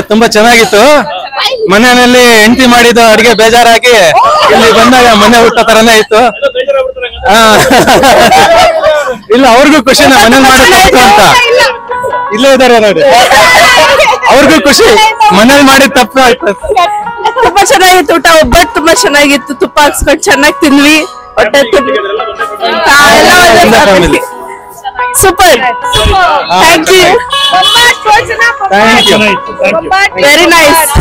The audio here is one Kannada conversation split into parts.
ತುಂಬಾ ಚೆನ್ನಾಗಿತ್ತು. ಮನೆಯಲ್ಲಿ ಹೆಂಡತಿ ಮಾಡಿದ ಅಡಿಗೆ ಬೇಜಾರಾಗಿ ಇಲ್ಲಿ ಬಂದಾಗ ಮನೆ ಊಟ ತರನೇ ಇತ್ತು. ಇಲ್ಲ ಅವ್ರಿಗೂ ಖುಷಿ ಮನೇಲಿ ಮಾಡಿದ್ದು ಅಂತ. ಇಲ್ಲೇ ಇದಾರೆ ನೋಡಿ, ಅವ್ರಿಗೂ ಖುಷಿ ಮನೇಲಿ ಮಾಡಿದ ತಪ್ಪು ಆಯ್ತು. ತುಂಬಾ ಚೆನ್ನಾಗಿತ್ತು ಊಟ. ಒಬ್ಬಟ್ಟು ತುಂಬಾ ಚೆನ್ನಾಗಿತ್ತು. ತುಪ್ಪ ಹಾಕ್ಸ್ಕೊಂಡು ಚೆನ್ನಾಗಿ ತಿಂದ್ವಿ. ಹೊಟ್ಟೆ super. Thank you. Very nice.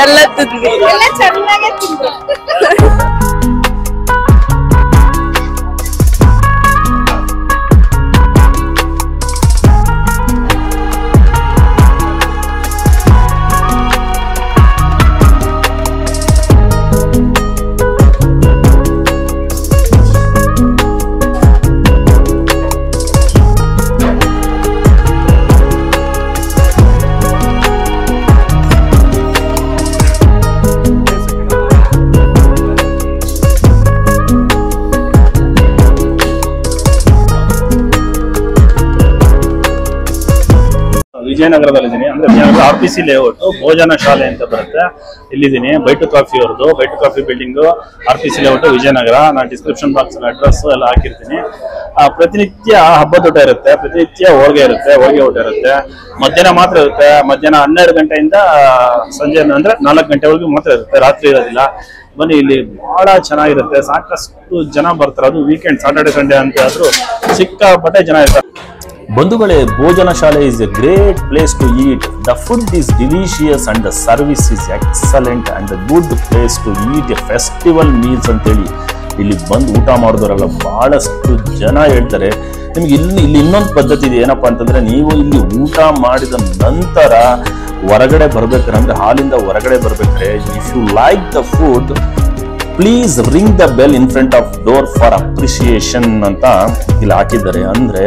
ಎಲ್ಲ ತಿಂದ್ವಿ. ವಿಜಯನಗರದಲ್ಲಿದ್ದೀನಿ. ಅಂದ್ರೆ ವಿಜಯನಗರ RPC ಲೇಔಟ್ ಭೋಜನ ಶಾಲೆ ಅಂತ ಬರುತ್ತೆ. ಇಲ್ಲಿದ್ದೀನಿ. ಬೈಟು ಕಾಫಿ ಅವ್ರದ್ದು, bite coffee building, RPC layout Vijayanagara. ನಾನು ಡಿಸ್ಕ್ರಿಪ್ಷನ್ ಬಾಕ್ಸ್ ಅಡ್ರೆಸ್ ಎಲ್ಲ ಹಾಕಿರ್ತೀನಿ. ಪ್ರತಿನಿತ್ಯ ಹಬ್ಬದ ಊಟ ಇರುತ್ತೆ, ಪ್ರತಿನಿತ್ಯ ಹೋಳಿಗೆ ಇರುತ್ತೆ, ಹೋಳಿಗೆ ಊಟ ಇರುತ್ತೆ. ಮಧ್ಯಾಹ್ನ ಮಾತ್ರ ಇರುತ್ತೆ. ಮಧ್ಯಾಹ್ನ 12 ಗಂಟೆಯಿಂದ ಸಂಜೆ ಅಂದ್ರೆ 4 ಗಂಟೆವರೆಗೂ ಮಾತ್ರ ಇರುತ್ತೆ, ರಾತ್ರಿ ಇರೋದಿಲ್ಲ. ಬನ್ನಿ, ಇಲ್ಲಿ ಬಹಳ ಚೆನ್ನಾಗಿರುತ್ತೆ. ಸಾಕಷ್ಟು ಜನ ಬರ್ತಾರೆ. ಅದು ವೀಕೆಂಡ್, ಸಾಟರ್ಡೆ ಸಂಡೇ ಅಂತ ಆದ್ರೂ ಸಿಕ್ಕಾಪಟ್ಟೆ ಜನ ಇರ್ತಾರೆ. ಬಂಧುಗಳೇ, ಭೋಜನ ಶಾಲೆ is a great place to eat. The food is delicious and the service is excellent and a good place to eat a festival meals ಅಂತೇಳಿ ಇಲ್ಲಿ ಬಂದು ಊಟ ಮಾಡಿದವರೆಲ್ಲ ಬಹಳಷ್ಟು ಜನ ಹೇಳ್ತಾರೆ. ನಿಮ್ಗೆ ಇಲ್ಲಿ ಇನ್ನೊಂದು ಪದ್ಧತಿ ಇದೆ. ಏನಪ್ಪಾ ಅಂತಂದ್ರೆ, ನೀವು ಇಲ್ಲಿ ಊಟ ಮಾಡಿದ ನಂತರ ಹೊರಗಡೆ ಬರ್ಬೇಕಾರೆ, ಅಂದ್ರೆ ಹಾಲಿಂದ ಹೊರಗಡೆ ಬರ್ಬೇಕಾರೆ, if you like the food please ring the bell in front of door for appreciation ಅಂತ ಇಲ್ಲಿ ಹಾಕಿದ್ದಾರೆ. ಅಂದ್ರೆ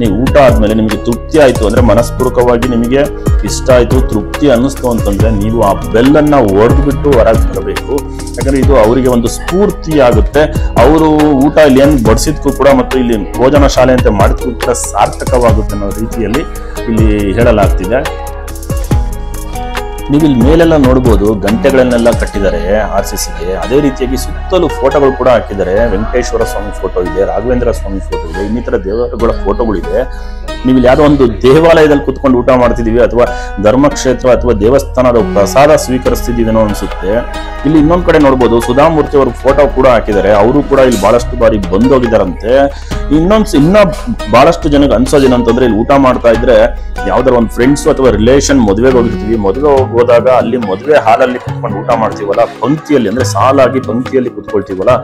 ನೀವು ಊಟ ಆದ್ಮೇಲೆ ನಿಮಗೆ ತೃಪ್ತಿ ಆಯ್ತು ಅಂದ್ರೆ, ಮನಸ್ಪೂರ್ವಕವಾಗಿ ನಿಮಗೆ ಇಷ್ಟ ಆಯ್ತು, ತೃಪ್ತಿ ಅನ್ನಿಸ್ತು ಅಂತಂದ್ರೆ, ನೀವು ಆ ಬೆಲ್ಲನ್ನ ಹೊಡೆದ್ಬಿಟ್ಟು ಹೊರಗೆ ಬರಬೇಕು. ಯಾಕಂದ್ರೆ ಇದು ಅವರಿಗೆ ಒಂದು ಸ್ಫೂರ್ತಿ ಆಗುತ್ತೆ. ಅವರು ಊಟ ಇಲ್ಲಿ ಏನ್ ಬಡಿಸಿದ್ಕು ಕೂಡ ಮತ್ತು ಇಲ್ಲಿ ಭೋಜನ ಶಾಲೆ ಅಂತ ಮಾಡಿದ್ಕು ಕೂಡ ಸಾರ್ಥಕವಾಗುತ್ತೆ ಅನ್ನೋ ರೀತಿಯಲ್ಲಿ ಇಲ್ಲಿ ಹೇಳಲಾಗ್ತಿದೆ. ನೀವು ಇಲ್ಲಿ ಮೇಲೆಲ್ಲ ನೋಡ್ಬೋದು, ಗಂಟೆಗಳನ್ನೆಲ್ಲ ಕಟ್ಟಿದ್ದಾರೆ RCCಗೆ. ಅದೇ ರೀತಿಯಾಗಿ ಸುತ್ತಲೂ ಫೋಟೋಗಳು ಕೂಡ ಹಾಕಿದ್ದಾರೆ. ವೆಂಕಟೇಶ್ವರ ಸ್ವಾಮಿ ಫೋಟೋ ಇದೆ, ರಾಘವೇಂದ್ರ ಸ್ವಾಮಿ ಫೋಟೋ ಇದೆ, ಇನ್ನಿತರ ದೇವರುಗಳ ಫೋಟೋಗಳಿದೆ. ನೀವು ಇಲ್ಲಿ ಯಾವುದೋ ಒಂದು ದೇವಾಲಯದಲ್ಲಿ ಕುತ್ಕೊಂಡು ಊಟ ಮಾಡ್ತಿದೀವಿ ಅಥವಾ ಧರ್ಮಕ್ಷೇತ್ರ ಅಥವಾ ದೇವಸ್ಥಾನದ ಪ್ರಸಾದ ಸ್ವೀಕರಿಸ್ತಿದೀವೇನೋ ಅನ್ಸುತ್ತೆ. ಇಲ್ಲಿ ಇನ್ನೊಂದ್ ಕಡೆ ನೋಡ್ಬೋದು, ಸುಧಾಮೂರ್ತಿ ಅವ್ರ ಫೋಟೋ ಕೂಡ ಹಾಕಿದ್ದಾರೆ. ಅವರು ಕೂಡ ಇಲ್ಲಿ ಬಹಳಷ್ಟು ಬಾರಿ ಬಂದೋಗಿದಾರಂತೆ. ಇನ್ನ ಬಹಳಷ್ಟು ಜನಕ್ಕೆ ಅನ್ಸೋದೇನಂತಂದ್ರೆ, ಇಲ್ಲಿ ಊಟ ಮಾಡ್ತಾ ಇದ್ರೆ ಯಾವ್ದಾರ ಒಂದು ಫ್ರೆಂಡ್ಸ್ ಅಥವಾ ರಿಲೇಷನ್ ಮದುವೆಗೆ ಹೋಗಿರ್ತೀವಿ. ಮದುವೆ ಹೋದಾಗ ಅಲ್ಲಿ ಮದುವೆ ಹಾಲಲ್ಲಿ ಕುತ್ಕೊಂಡು ಊಟ ಮಾಡ್ತೀವಲ್ಲ, ಪಂಕ್ತಿಯಲ್ಲಿ ಅಂದ್ರೆ ಸಾಲಾಗಿ ಪಂಕ್ತಿಯಲ್ಲಿ ಕುತ್ಕೊಳ್ತೀವಲ್ಲ,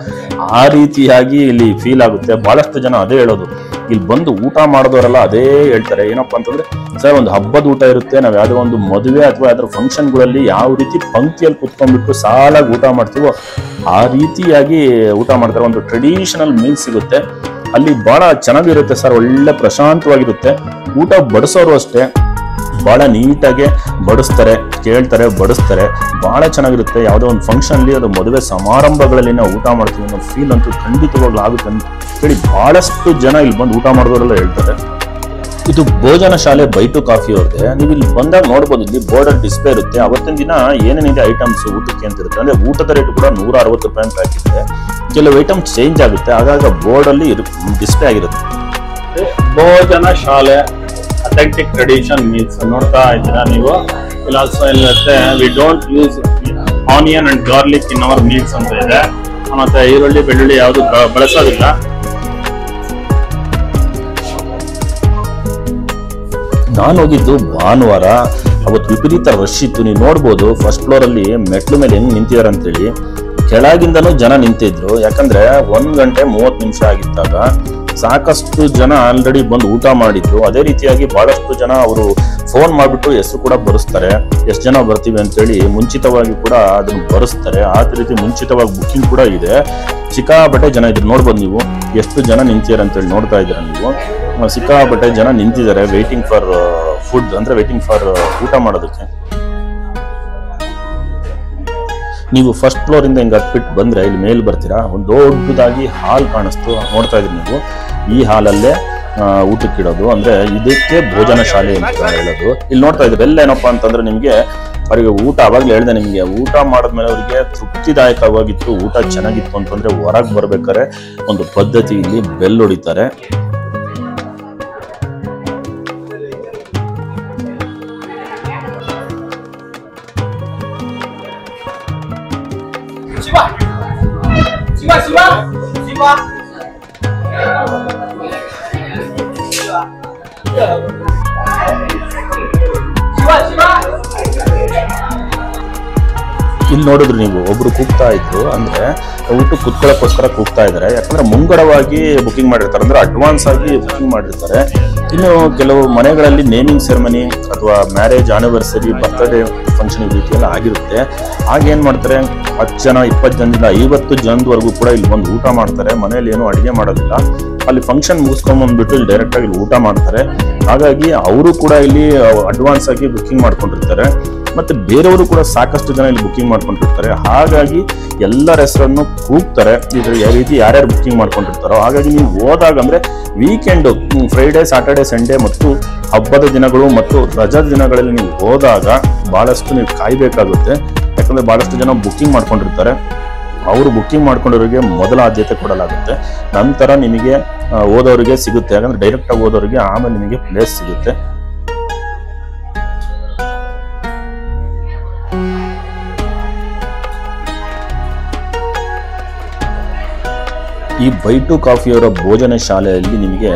ಆ ರೀತಿಯಾಗಿ ಇಲ್ಲಿ ಫೀಲ್ ಆಗುತ್ತೆ. ಬಹಳಷ್ಟು ಜನ ಅದೇ ಹೇಳೋದು. ಇಲ್ಲಿ ಬಂದು ಊಟ ಮಾಡಿದವರೆಲ್ಲ ಅದೇ ಹೇಳ್ತಾರೆ. ಏನಪ್ಪಾ ಅಂತಂದ್ರೆ, ಸರ್ ಒಂದು ಹಬ್ಬದ ಊಟ ಇರುತ್ತೆ, ನಾವ್ ಯಾವ್ದೋ ಒಂದು ಮದುವೆ ಅಥವಾ ಯಾವ್ದಾದ್ರು ಫಂಕ್ಷನ್ಗಳಲ್ಲಿ ಯಾವ ರೀತಿ ಪಂಕ್ತಿಯಲ್ಲಿ ಕುತ್ಕೊಂಡ್ಬಿಟ್ಟು ಸಾಲಾಗಿ ಊಟ ಮಾಡ್ತೀವೋ ಆ ರೀತಿಯಾಗಿ ಊಟ ಮಾಡ್ತಾರೆ. ಒಂದು ಟ್ರೆಡಿಷನಲ್ ಮೀಲ್ ಸಿಗುತ್ತೆ ಅಲ್ಲಿ, ಬಹಳ ಚೆನ್ನಾಗಿರುತ್ತೆ ಸರ್. ಒಳ್ಳೆ ಪ್ರಶಾಂತವಾಗಿರುತ್ತೆ. ಊಟ ಬಡಿಸೋರು ಅಷ್ಟೇ ಬಹಳ ನೀಟಾಗಿ ಬಡಿಸ್ತಾರೆ, ಕೇಳ್ತಾರೆ, ಬಡಿಸ್ತಾರೆ. ಬಹಳ ಚೆನ್ನಾಗಿರುತ್ತೆ. ಯಾವುದೋ ಒಂದು ಫಂಕ್ಷನ್ಲಿ ಅದು ಮದುವೆ ಸಮಾರಂಭಗಳಲ್ಲಿ ನಾವು ಊಟ ಮಾಡ್ತೀವಿ ಅನ್ನೋ ಫೀಲ್ ಅಂತೂ ಖಂಡಿತವಾಗ್ಲೂ ಆಗುತ್ತೆ ಅಂತ ಹೇಳಿ ಬಹಳಷ್ಟು ಜನ ಇಲ್ಲಿ ಬಂದು ಊಟ ಮಾಡಿದವರೆಲ್ಲ ಹೇಳ್ತಾರೆ. ಇದು ಭೋಜನ ಶಾಲೆ ಬೈಟು ಕಾಫಿ ಅವ್ರದ್ದೆ. ನೀವು ಇಲ್ಲಿ ಬಂದಾಗ ನೋಡ್ಬೋದು, ಇಲ್ಲಿ ಬೋರ್ಡಲ್ಲಿ ಡಿಸ್ಪ್ಲೇ ಇರುತ್ತೆ. ಅವತ್ತಿನ ದಿನ ಏನೇನಿದೆ ಐಟಮ್ಸ್ ಊಟಕ್ಕೆ ಅಂತ ಇರುತ್ತೆ. ಅಂದ್ರೆ ಊಟದ ರೇಟ್ ಕೂಡ 160 ರೂಪಾಯಿ ಅಂತ ಹಾಕಿದ್ರೆ, ಕೆಲವು ಐಟಮ್ ಚೇಂಜ್ ಆಗುತ್ತೆ. ಆಗಾಗ ಬೋರ್ಡ್ ಅಲ್ಲಿ ಡಿಸ್ಪ್ಲೇ ಆಗಿರುತ್ತೆ. ಭೋಜನ ಶಾಲೆ ಅಥೆಂಟಿಕ್ ಟ್ರೆಡಿಷನ್ ಮೀಲ್ಸ್ ನೋಡ್ತಾ ಇದ್ದೀರಾ ನೀವು. ಇಲ್ಲಿ ಆಲ್ಸೋ ಇರುತ್ತೆ, we don't use onion and garlic in our meals ಅಂತ ಇದೆ. ಮತ್ತೆ ಈರುಳ್ಳಿ ಬೆಳ್ಳುಳ್ಳಿ ಯಾವುದು ಬಳಸೋದಿಲ್ಲ. ನಾನು ಹೋಗಿದ್ದು ಭಾನುವಾರ. ಅವತ್ತು ವಿಪರೀತ ರಶ್ ಇತ್ತು. ನೀವು ನೋಡ್ಬೋದು, ಫಸ್ಟ್ ಫ್ಲೋರ್ ಅಲ್ಲಿ ಮೆಟ್ಲು ಮೇಲೆ ಹೆಂಗ್ ನಿಂತಿದ್ದಾರೆ ಅಂತೇಳಿ ಕೆಳಗಿಂದನೂ ಜನ ನಿಂತಿದ್ರು. ಯಾಕಂದ್ರೆ 1 ಗಂಟೆ 30 ನಿಮಿಷ ಆಗಿದ್ದಾಗ ಸಾಕಷ್ಟು ಜನ ಆಲ್ರೆಡಿ ಬಂದು ಊಟ ಮಾಡಿದ್ರು. ಅದೇ ರೀತಿಯಾಗಿ ಬಹಳಷ್ಟು ಜನ ಅವರು ಫೋನ್ ಮಾಡ್ಬಿಟ್ಟು ಹೆಸರು ಕೂಡ ಬರೆಸ್ತಾರೆ, ಎಷ್ಟು ಜನ ಬರ್ತೀವಿ ಅಂತೇಳಿ ಮುಂಚಿತವಾಗಿ ಕೂಡ ಅದನ್ನು ಬರೆಸ್ತಾರೆ. ಆ ರೀತಿ ಮುಂಚಿತವಾಗಿ ಬುಕ್ಕಿಂಗ್ ಕೂಡ ಇದೆ. ಸಿಕ್ಕಾಪಟ್ಟೆ ಜನ ಇದ್ರು. ನೋಡ್ಬೋದು ನೀವು ಎಷ್ಟು ಜನ ನಿಂತಿದ್ದಾರೆ ಅಂತೇಳಿ ನೋಡ್ತಾ ಇದ್ದೀರಾ ನೀವು. ಸಿಕ್ಕಾಪಟ್ಟೆ ಜನ ನಿಂತಿದ್ದಾರೆ ವೇಟಿಂಗ್ ಫಾರ್ ಫುಡ್, ಅಂದ್ರೆ ವೇಟಿಂಗ್ ಫಾರ್ ಊಟ ಮಾಡೋದಕ್ಕೆ. ನೀವು ಫಸ್ಟ್ ಫ್ಲೋರ್ ಇಂದ ಹಿಂಗೆ ಹತ್ಬಿಟ್ಟು ಬಂದ್ರೆ ಇಲ್ಲಿ ಮೇಲ್ ಬರ್ತೀರಾ, ಒಂದು ದೊಡ್ಡದಾಗಿ ಹಾಲ್ ಕಾಣಿಸ್ತು, ನೋಡ್ತಾ ಇದ್ರಿ ನೀವು. ಈ ಹಾಲಲ್ಲೇ ಊಟಕ್ಕಿಡೋದು. ಅಂದ್ರೆ ಇದಕ್ಕೆ ಭೋಜನ ಶಾಲೆ ಅಂತ ಹೇಳೋದು. ಇಲ್ಲಿ ನೋಡ್ತಾ ಇದ್ರೆ ಎಲ್ಲ ಏನಪ್ಪಾ ಅಂತಂದ್ರೆ ನಿಮ್ಗೆ ಅವರಿಗೆ ಊಟ ಅವಾಗ್ಲೇ ಹೇಳಿದೆ, ನಿಮ್ಗೆ ಊಟ ಮಾಡಿದ್ಮೇಲೆ ಅವರಿಗೆ ತೃಪ್ತಿದಾಯಕವಾಗಿತ್ತು, ಊಟ ಚೆನ್ನಾಗಿತ್ತು ಅಂತಂದ್ರೆ ಹೊರಗೆ ಬರ್ಬೇಕಾದ್ರೆ ಒಂದು ಪದ್ಧತಿ ಇಲ್ಲಿ ಬೆಲ್ ಹೊಡಿತಾರೆ. ಇಲ್ಲಿ ನೋಡಿದ್ರು ನೀವು ಒಬ್ರು ಕೂಗ್ತಾ ಇದ್ರು, ಅಂದ್ರೆ ಊಟ ಕುತ್ಕೊಳ್ಳೋಕ್ಕೋಸ್ಕರ ಕೂಗ್ತಾ ಇದಾರೆ. ಯಾಕಂದ್ರೆ ಮುಂಗಡವಾಗಿ ಬುಕಿಂಗ್ ಮಾಡಿರ್ತಾರೆ, ಅಂದ್ರೆ ಅಡ್ವಾನ್ಸ್ ಆಗಿ ಬುಕಿಂಗ್ ಮಾಡಿರ್ತಾರೆ. ಇನ್ನು ಕೆಲವು ಮನೆಗಳಲ್ಲಿ ನೇಮಿಂಗ್ ಸೆರೆಮನಿ ಅಥವಾ ಮ್ಯಾರೇಜ್ ಆನಿವರ್ಸರಿ ಬರ್ತ್ಡೇ ಫಂಕ್ಷನ್ ಈ ರೀತಿ ಎಲ್ಲ ಆಗಿರುತ್ತೆ. ಆಗ ಏನ್ ಮಾಡ್ತಾರೆ, 10 ಜನ 20 ಜನದಿಂದ 50 ಜನದವರೆಗೂ ಕೂಡ ಇಲ್ಲಿ ಬಂದು ಊಟ ಮಾಡ್ತಾರೆ. ಮನೇಲಿ ಏನು ಅಡಿಗೆ ಮಾಡೋದಿಲ್ಲ, ಅಲ್ಲಿ ಫಂಕ್ಷನ್ ಮುಗಿಸ್ಕೊಂಡ್ಬಂದ್ಬಿಟ್ಟು ಇಲ್ಲಿ ಡೈರೆಕ್ಟ್ ಆಗಿ ಊಟ ಮಾಡ್ತಾರೆ. ಹಾಗಾಗಿ ಅವರು ಕೂಡ ಇಲ್ಲಿ ಅಡ್ವಾನ್ಸ್ ಆಗಿ ಬುಕಿಂಗ್ ಮಾಡ್ಕೊಂಡಿರ್ತಾರೆ. ಮತ್ತೆ ಬೇರೆಯವರು ಕೂಡ ಸಾಕಷ್ಟು ಜನ ಇಲ್ಲಿ ಬುಕಿಂಗ್ ಮಾಡ್ಕೊಂಡಿರ್ತಾರೆ. ಹಾಗಾಗಿ ಎಲ್ಲರ ಹೆಸರನ್ನು ಕೂಗ್ತಾರೆ ಇದ್ರ ಯಾವ ರೀತಿ ಯಾರ್ಯಾರು ಬುಕಿಂಗ್ ಮಾಡ್ಕೊಂಡಿರ್ತಾರೋ. ಹಾಗಾಗಿ ನೀವು ಹೋದಾಗ ಅಂದ್ರೆ ವೀಕೆಂಡ್, ಫ್ರೈಡೇ, ಸ್ಯಾಟರ್ಡೆ, ಸಂಡೇ ಮತ್ತು ಹಬ್ಬದ ದಿನಗಳು ಮತ್ತು ರಜಾ ದಿನಗಳಲ್ಲಿ ನೀವು ಹೋದಾಗ ಬಹಳಷ್ಟು ನೀವು ಕಾಯ್ಬೇಕಾಗುತ್ತೆ. ಯಾಕಂದ್ರೆ ಬಹಳಷ್ಟು ಜನ ಬುಕಿಂಗ್ ಮಾಡ್ಕೊಂಡಿರ್ತಾರೆ. ಅವರು ಬುಕಿಂಗ್ ಮಾಡ್ಕೊಂಡವರಿಗೆ ಮೊದಲ ಆದ್ಯತೆ ಕೊಡಲಾಗುತ್ತೆ. ನಂತರ ನಿಮಗೆ ಓದೋರಿಗೆ ಸಿಗುತ್ತೆ. ಯಾಕಂದ್ರೆ ಡೈರೆಕ್ಟ್ ಆಗಿ ಓದೋರಿಗೆ ಆಮೇಲೆ ನಿಮಗೆ ಪ್ಲೇಸ್ ಸಿಗುತ್ತೆ. ಈ ಬೈಟು ಕಾಫಿಯವರ ಭೋಜನ ಶಾಲೆಯಲ್ಲಿ ನಿಮಗೆ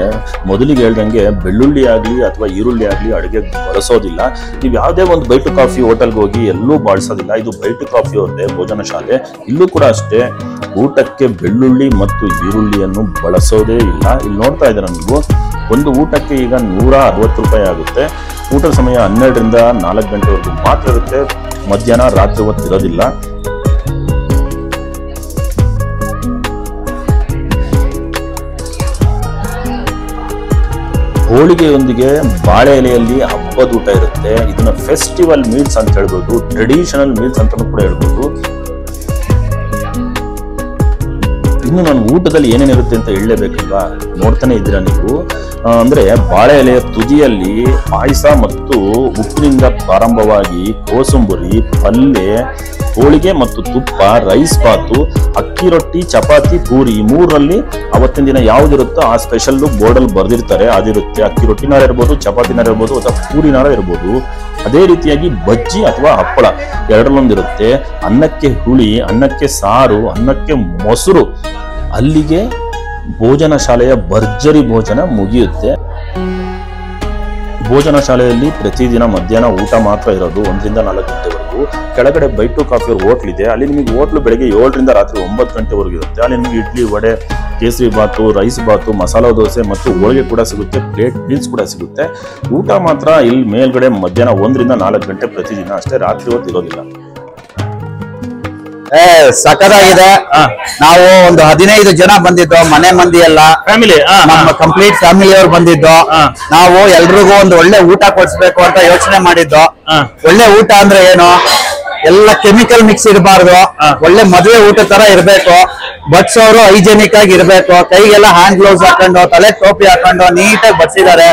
ಮೊದಲಿಗೆ ಹೇಳ್ದಂಗೆ ಬೆಳ್ಳುಳ್ಳಿ ಆಗಲಿ ಅಥವಾ ಈರುಳ್ಳಿ ಆಗಲಿ ಅಡುಗೆ ಬಳಸೋದಿಲ್ಲ. ನೀವು ಯಾವುದೇ ಒಂದು ಬೈಟು ಕಾಫಿ ಹೋಟೆಲ್ಗೆ ಹೋಗಿ ಎಲ್ಲೂ ಬಳಸೋದಿಲ್ಲ. ಇದು ಬೈಟು ಕಾಫಿ ಅವ್ರದ್ದೇ ಭೋಜನ ಶಾಲೆ. ಇಲ್ಲೂ ಕೂಡ ಅಷ್ಟೇ, ಊಟಕ್ಕೆ ಬೆಳ್ಳುಳ್ಳಿ ಮತ್ತು ಈರುಳ್ಳಿಯನ್ನು ಬಳಸೋದೇ ಇಲ್ಲ. ಇಲ್ಲಿ ನೋಡ್ತಾ ಇದ್ದೀರಾ ನೀವು, ಒಂದು ಊಟಕ್ಕೆ ಈಗ 160 ರೂಪಾಯಿ ಆಗುತ್ತೆ. ಊಟದ ಸಮಯ 12ರಿಂದ 4 ಗಂಟೆವರೆಗೂ ಮಾತ್ರ ಇರುತ್ತೆ. ಮಧ್ಯಾಹ್ನ ರಾತ್ರಿ ಹೊತ್ತು ಇರೋದಿಲ್ಲ. ಹೋಳಿಗೆಯೊಂದಿಗೆ ಬಾಳೆ ಎಲೆಯಲ್ಲಿ ಹಬ್ಬದ ಊಟ ಇರುತ್ತೆ. ಇದನ್ನ ಫೆಸ್ಟಿವಲ್ ಮೀಲ್ಸ್ ಅಂತ ಹೇಳ್ಬೋದು, ಟ್ರೆಡಿಷನಲ್ ಮೀಲ್ಸ್ ಅಂತ ಕೂಡ ಹೇಳ್ಬೋದು. ಇನ್ನು ನಾನು ಊಟದಲ್ಲಿ ಏನೇನಿರುತ್ತೆ ಅಂತ ಹೇಳಲೇಬೇಕಲ್ವಾ, ನೋಡ್ತಾನೆ ಇದ್ದೀರಾ ನೀವು. ಅಂದ್ರೆ ಬಾಳೆ ಎಲೆಯ ತುದಿಯಲ್ಲಿ ಪಾಯಸ ಮತ್ತು ಉಪ್ಪಿನಿಂದ ಪ್ರಾರಂಭವಾಗಿ ಕೋಸಂಬರಿ, ಪಲ್ಯ, ಹೋಳಿಗೆ ಮತ್ತು ತುಪ್ಪ, ರೈಸ್ ಬಾತು, ಅಕ್ಕಿ ರೊಟ್ಟಿ, ಚಪಾತಿ, ಪೂರಿ, ಈ 3ರಲ್ಲಿ ಅವತ್ತಿನ ದಿನ ಯಾವ್ದಿರುತ್ತೋ ಆ ಸ್ಪೆಷಲ್ ಬೋರ್ಡಲ್ಲಿ ಬರ್ದಿರ್ತಾರೆ ಅದಿರುತ್ತೆ. ಅಕ್ಕಿ ರೊಟ್ಟಿನಾರ ಇರ್ಬೋದು, ಚಪಾತಿನಾರ ಇರ್ಬೋದು ಅಥವಾ ಪೂರಿನಾರ ಇರ್ಬೋದು. ಅದೇ ರೀತಿಯಾಗಿ ಬಜ್ಜಿ ಅಥವಾ ಹಪ್ಪಳ 2ರಲ್ಲೊಂದಿರುತ್ತೆ. ಅನ್ನಕ್ಕೆ ಹುಳಿ, ಅನ್ನಕ್ಕೆ ಸಾರು, ಅನ್ನಕ್ಕೆ ಮೊಸರು. ಅಲ್ಲಿಗೆ ಭೋಜನ ಶಾಲೆಯ ಭರ್ಜರಿ ಭೋಜನ ಮುಗಿಯುತ್ತೆ. ಭೋಜನ ಶಾಲೆಯಲ್ಲಿ ಪ್ರತಿದಿನ ಮಧ್ಯಾಹ್ನ ಊಟ ಮಾತ್ರ ಇರೋದು, 1ರಿಂದ 4 ಗಂಟೆವರೆಗೂ. ಕೆಳಗಡೆ ಬೈಟು ಕಾಫಿ ಹೋಟ್ಲ್ ಇದೆ. ಅಲ್ಲಿ ನಿಮಗೆ ಹೋಟ್ಲು ಬೆಳಗ್ಗೆ 7ರಿಂದ ರಾತ್ರಿ 9 ಗಂಟೆವರೆಗೂ ಇರುತ್ತೆ. ಅಲ್ಲಿ ನಿಮಗೆ ಇಡ್ಲಿ, ವಡೆ, ಕೇಸರಿ ಬಾತು, ರೈಸ್ ಬಾತು, ಮಸಾಲಾ ದೋಸೆ ಮತ್ತು ಹೋಳಿಗೆ ಕೂಡ ಸಿಗುತ್ತೆ. ಪ್ಲೇಟ್ ಮೀಲ್ಸ್ ಕೂಡ ಸಿಗುತ್ತೆ. ಊಟ ಮಾತ್ರ ಇಲ್ಲಿ ಮೇಲ್ಗಡೆ ಮಧ್ಯಾಹ್ನ 1ರಿಂದ 4 ಗಂಟೆ ಪ್ರತಿದಿನ ಅಷ್ಟೇ, ರಾತ್ರಿ ಹೊತ್ತು ಇರೋದಿಲ್ಲ. ಸಖತ್ತಾಗಿದೆ. ನಾವು ಒಂದು 15 ಜನ ಬಂದಿದ್ದು, ಮನೆ ಮಂದಿ ಎಲ್ಲ ಫ್ಯಾಮಿಲಿ, ನಮ್ಮ ಕಂಪ್ಲೀಟ್ ಫ್ಯಾಮಿಲಿ ಅವ್ರು ಬಂದಿದ್ದು. ನಾವು ಎಲ್ರಿಗೂ ಒಂದು ಒಳ್ಳೆ ಊಟ ಕೊಡ್ಸ್ಬೇಕು ಅಂತ ಯೋಚನೆ ಮಾಡಿದ್ದು. ಒಳ್ಳೆ ಊಟ ಅಂದ್ರೆ ಏನು, ಎಲ್ಲ ಕೆಮಿಕಲ್ ಮಿಕ್ಸ್ ಇರಬಾರ್ದು, ಒಳ್ಳೆ ಮದುವೆ ಊಟ ತರ ಇರ್ಬೇಕು. ಬಡ್ಸೋರು ಹೈಜೆನಿಕ್ ಆಗಿ ಇರ್ಬೇಕು. ಕೈಗೆಲ್ಲ ಹ್ಯಾಂಡ್ ಗ್ಲೌಸ್ ಹಾಕೊಂಡು, ತಲೆ ಟೋಪಿ ಹಾಕೊಂಡು ನೀಟಾಗಿ ಬಡ್ಸಿದ್ದಾರೆ.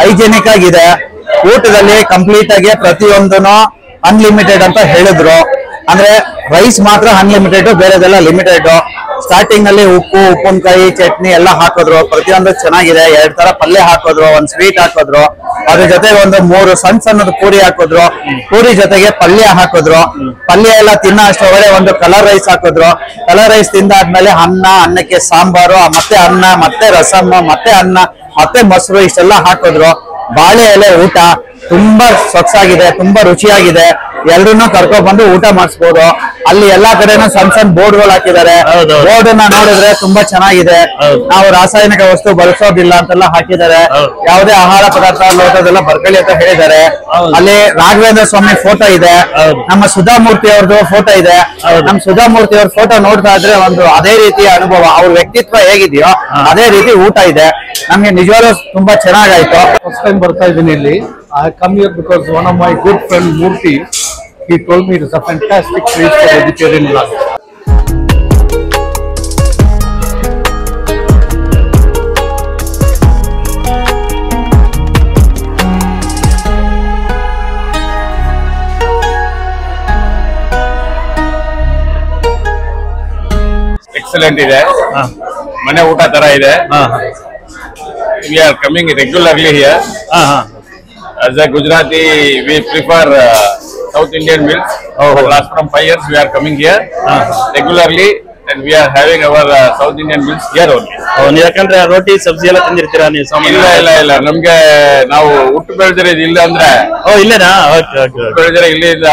ಹೈಜೆನಿಕ್ ಆಗಿದೆ. ಊಟದಲ್ಲಿ ಕಂಪ್ಲೀಟ್ ಆಗಿ ಪ್ರತಿಯೊಂದನು ಅನ್ಲಿಮಿಟೆಡ್ ಅಂತ ಹೇಳಿದ್ರು. ಅಂದ್ರೆ ರೈಸ್ ಮಾತ್ರ ಅನ್ಲಿಮಿಟೆಡ್, ಬೇರೆದೆಲ್ಲ ಲಿಮಿಟೆಡ್. ಸ್ಟಾರ್ಟಿಂಗ್ ನಲ್ಲಿ ಉಪ್ಪು, ಉಪ್ಪಿನಕಾಯಿ, ಚಟ್ನಿ ಎಲ್ಲ ಹಾಕಿದ್ರು. ಪ್ರತಿಯೊಂದು ಚೆನ್ನಾಗಿದೆ. 2 ತರ ಪಲ್ಯ ಹಾಕಿದ್ರು, ಒಂದು ಸ್ವೀಟ್ ಹಾಕಿದ್ರು. ಅದ್ರ ಜೊತೆಗೆ ಒಂದು 3 ಸಣ್ಣದ ಪೂರಿ ಹಾಕಿದ್ರು. ಪೂರಿ ಜೊತೆಗೆ ಪಲ್ಯ ಹಾಕಿದ್ರು. ಪಲ್ಯ ಎಲ್ಲ ತಿನ್ನೋ ಅಷ್ಟೊಳಗಡೆ ಒಂದು ಕಲರ್ ರೈಸ್ ಹಾಕಿದ್ರು. ಕಲರ್ ರೈಸ್ ತಿಂದಾದ್ಮೇಲೆ ಅನ್ನ, ಅನ್ನಕ್ಕೆ ಸಾಂಬಾರು, ಮತ್ತೆ ಅನ್ನ, ಮತ್ತೆ ರಸಮ್, ಮತ್ತೆ ಅನ್ನ, ಮತ್ತೆ ಮೊಸರು, ಇಷ್ಟೆಲ್ಲ ಹಾಕಿದ್ರು. ಬಾಳೆ ಎಲೆ ಊಟ ತುಂಬಾ ಸೊಗಸಾಗಿದೆ, ತುಂಬಾ ರುಚಿಯಾಗಿದೆ. ಎಲ್ರನ್ನೂ ಕರ್ಕೊಂಡ್ ಬಂದು ಊಟ ಮಾಡಿಸ್ಬೋದು. ಅಲ್ಲಿ ಎಲ್ಲಾ ಕಡೆನೂ ಸಣ್ಣ ಬೋರ್ಡ್ಗಳು ಹಾಕಿದ್ದಾರೆ. ಬೋರ್ಡ್ ಅನ್ನ ನೋಡಿದ್ರೆ ತುಂಬಾ ಚೆನ್ನಾಗಿದೆ. ನಾವು ರಾಸಾಯನಿಕ ವಸ್ತು ಬಳಸೋದಿಲ್ಲ ಅಂತೆಲ್ಲ ಹಾಕಿದ್ದಾರೆ. ಯಾವುದೇ ಆಹಾರ ಪದಾರ್ಥ ಲೋಟದೆಲ್ಲ ಬರ್ಕೊಳ್ಳಿ ಅಂತ ಹೇಳಿದ್ದಾರೆ. ಅಲ್ಲಿ ರಾಘವೇಂದ್ರ ಸ್ವಾಮಿ ಫೋಟೋ ಇದೆ. ನಮ್ಮ ಸುಧಾಮೂರ್ತಿ ಅವ್ರದ್ದು ಫೋಟೋ ಇದೆ. ನಮ್ಮ ಸುಧಾಮೂರ್ತಿ ಅವ್ರ ಫೋಟೋ ನೋಡ್ತಾ ಇದ್ರೆ ಒಂದು ಅದೇ ರೀತಿಯ ಅನುಭವ, ಅವ್ರ ವ್ಯಕ್ತಿತ್ವ ಹೇಗಿದೆಯೋ ಅದೇ ರೀತಿ ಊಟ ಇದೆ. ನಮ್ಗೆ ನಿಜವಾಗ್ಲೂ ತುಂಬಾ ಚೆನ್ನಾಗಾಯ್ತು. ಫಸ್ಟ್ ಟೈಮ್ ಬರ್ತಾ ಇದ್ದೀನಿ ಇಲ್ಲಿ. I come here because one of my good friend Murthy, he told me it is a fantastic place for vegetarian lunch. Excellent ಇದೆ, ಮನೆ ಊಟ ತರ ಇದೆ. We are coming regularly here. As a Gujarati, we prefer South Indian meals. Last from 5 years, we are coming here regularly, and we are having our South Indian meals here only. ಯಾಕಂದ್ರೆ ರೋಟಿ ಸಬ್ಜಿ ಎಲ್ಲ ತಿಂದಿರ್ತೀರಾ ನೀವು? ಇಲ್ಲ ನಮ್ಗೆ ನಾವು ಹುಟ್ಟು ಬೆಳೆದಿರೋದು ಇಲ್ಲ ಅಂದ್ರೆ ಇಲ್ಲೇನಾ? ಬೆಳೆದಿರೋ ಇಲ್ಲಿಂದ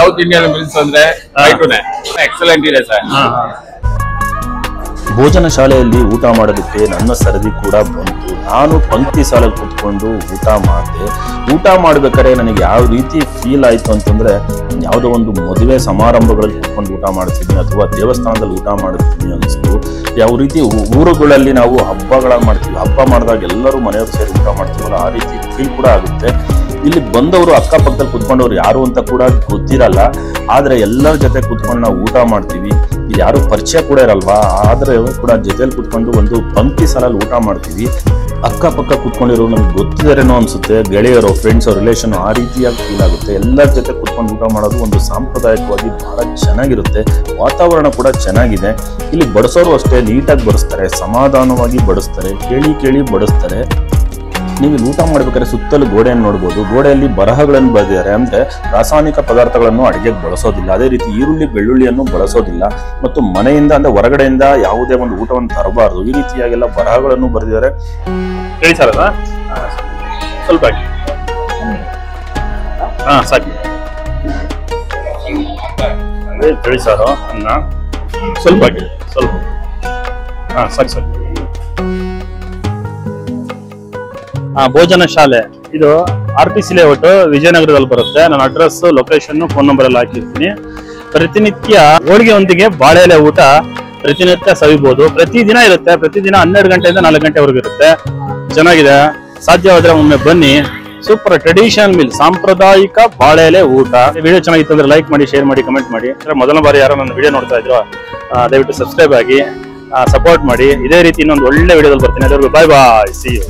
ಸೌತ್ ಇಂಡಿಯನ್ ಮೀಲ್ಸ್ ಅಂದ್ರೆ ಎಕ್ಸಲೆಂಟ್ ಇದೆ ಸರ್. ಭೋಜನ ಶಾಲೆಯಲ್ಲಿ ಊಟ ಮಾಡೋದಕ್ಕೆ ನನ್ನ ಸರದಿ ಕೂಡ ಬಂತು. ನಾನು ಪಂಕ್ತಿ ಸಾಲಲ್ಲಿ ಕೂತ್ಕೊಂಡು ಊಟ ಮಾಡಿದೆ. ಊಟ ಮಾಡ್ಬೇಕಾದ್ರೆ ನನಗೆ ಯಾವ ರೀತಿ ಫೀಲ್ ಆಯ್ತು ಅಂತಂದ್ರೆ, ಯಾವುದೋ ಒಂದು ಮದುವೆ ಸಮಾರಂಭಗಳಲ್ಲಿ ಕೂತ್ಕೊಂಡು ಊಟ ಮಾಡ್ತಿದ್ದೀನಿ ಅಥವಾ ದೇವಸ್ಥಾನದಲ್ಲಿ ಊಟ ಮಾಡ್ತೀನಿ ಅನಿಸ್ತು. ಯಾವ ರೀತಿ ಊರುಗಳಲ್ಲಿ ನಾವು ಹಬ್ಬಗಳನ್ನ ಮಾಡ್ತೀವಿ, ಹಬ್ಬ ಮಾಡಿದಾಗ ಎಲ್ಲರೂ ಮನೆಯವರು ಸೇರಿ ಊಟ ಮಾಡ್ತೀವಲ್ಲ, ಆ ರೀತಿ ಫೀಲ್ ಕೂಡ ಆಗುತ್ತೆ. ಇಲ್ಲಿ ಬಂದವರು ಅಕ್ಕಪಕ್ಕದಲ್ಲಿ ಕುತ್ಕೊಂಡವ್ರು ಯಾರು ಅಂತ ಕೂಡ ಗೊತ್ತಿರಲ್ಲ, ಆದ್ರೆ ಎಲ್ಲರ ಜೊತೆ ಕುತ್ಕೊಂಡು ನಾವು ಊಟ ಮಾಡ್ತೀವಿ. ಇಲ್ಲಿ ಯಾರು ಪರಿಚಯ ಕೂಡ ಇರಲ್ವಾ, ಆದ್ರೆ ಕೂಡ ಜೊತೆಲಿ ಕುತ್ಕೊಂಡು ಒಂದು ಪಂಕ್ತಿ ಸಾಲಲ್ಲಿ ಊಟ ಮಾಡ್ತೀವಿ. ಅಕ್ಕಪಕ್ಕ ಕುತ್ಕೊಂಡಿರೋ ನಮ್ಗೆ ಗೊತ್ತಿದಾರೇನೋ ಅನ್ಸುತ್ತೆ, ಗೆಳೆಯರು, ಫ್ರೆಂಡ್ಸ್, ರಿಲೇಷನ್, ಆ ರೀತಿಯಾಗಿ ಫೀಲ್ ಆಗುತ್ತೆ. ಎಲ್ಲರ ಜೊತೆ ಕುತ್ಕೊಂಡು ಊಟ ಮಾಡೋದು ಒಂದು ಸಾಂಪ್ರದಾಯಿಕವಾಗಿ ಬಹಳ ಚೆನ್ನಾಗಿರುತ್ತೆ. ವಾತಾವರಣ ಕೂಡ ಚೆನ್ನಾಗಿದೆ. ಇಲ್ಲಿ ಬಡಿಸೋರು ಅಷ್ಟೇ ನೀಟಾಗಿ ಬಡಿಸ್ತಾರೆ, ಸಮಾಧಾನವಾಗಿ ಬಡಿಸ್ತಾರೆ, ಕೇಳಿ ಬಡಿಸ್ತಾರೆ. ನೀವು ಇಲ್ಲಿ ಊಟ ಮಾಡ್ಬೇಕಾದ್ರೆ ಸುತ್ತಲೂ ಗೋಡೆಯನ್ನು ನೋಡ್ಬೋದು. ಗೋಡೆಯಲ್ಲಿ ಬರಹಗಳನ್ನು ಬರೆದಿದ್ದಾರೆ, ಅಂದ್ರೆ ರಾಸಾಯನಿಕ ಪದಾರ್ಥಗಳನ್ನು ಅಡಿಗೆಗೆ ಬಳಸೋದಿಲ್ಲ. ಅದೇ ರೀತಿ ಈರುಳ್ಳಿ ಬೆಳ್ಳುಳ್ಳಿಯನ್ನು ಬಳಸೋದಿಲ್ಲ. ಮತ್ತು ಮನೆಯಿಂದ ಅಂದ್ರೆ ಹೊರಗಡೆಯಿಂದ ಯಾವುದೇ ಒಂದು ಊಟವನ್ನು ತರಬಾರದು, ಈ ರೀತಿಯಾಗೆಲ್ಲ ಬರಹಗಳನ್ನು ಬರೆದಿದ್ದಾರೆ. ಹೇಳಿ ಸರ್, ಸ್ವಲ್ಪ ಸಾಕಿ ಹೇಳಿ ಸರ್, ಅನ್ನ ಸ್ವಲ್ಪ ಸ್ವಲ್ಪ ಸಾಕು. ಭೋಜನ ಶಾಲೆ ಇದು RPC ಲೇಔಟ್ ವಿಜಯನಗರದಲ್ಲಿ ಬರುತ್ತೆ. ನನ್ನ ಅಡ್ರೆಸ್, ಲೊಕೇಶನ್, ಫೋನ್ ನಂಬರ್ ಎಲ್ಲ ಹಾಕಿರ್ತೀನಿ. ಪ್ರತಿನಿತ್ಯ ಹೋಳಿಗೆಯೊಂದಿಗೆ ಬಾಳೆ ಎಲೆ ಊಟ ಪ್ರತಿನಿತ್ಯ ಸವಿಬಹುದು. ಪ್ರತಿದಿನ ಇರುತ್ತೆ. ಪ್ರತಿದಿನ 12 ಗಂಟೆಯಿಂದ 4 ಗಂಟೆವರೆಗೂ ಇರುತ್ತೆ. ಚೆನ್ನಾಗಿದೆ. ಸಾಧ್ಯವಾದ್ರೆ ಒಮ್ಮೆ ಬನ್ನಿ. ಸೂಪರ್ ಟ್ರೆಡಿಷನಲ್ ಮೀಲ್, ಸಾಂಪ್ರದಾಯಿಕ ಬಾಳೆ ಎಲೆ ಊಟ. ವಿಡಿಯೋ ಚೆನ್ನಾಗಿತ್ತು ಅಂದ್ರೆ ಲೈಕ್ ಮಾಡಿ, ಶೇರ್ ಮಾಡಿ, ಕಮೆಂಟ್ ಮಾಡಿ. ಮೊದಲ ಬಾರಿ ಯಾರೋ ನನ್ನ ವಿಡಿಯೋ ನೋಡ್ತಾ ಇದ್ರು, ದಯವಿಟ್ಟು ಸಬ್ಸ್ಕ್ರೈಬ್ ಆಗಿ ಸಪೋರ್ಟ್ ಮಾಡಿ. ಇದೇ ರೀತಿ ಇನ್ನೊಂದು ಒಳ್ಳೆ ವಿಡಿಯೋದಲ್ಲಿ ಬರ್ತೀನಿ. ಎಲ್ಲರಿಗೂ ಬಾಯ್ ಬಾಯ್, ಸಿ ಯು.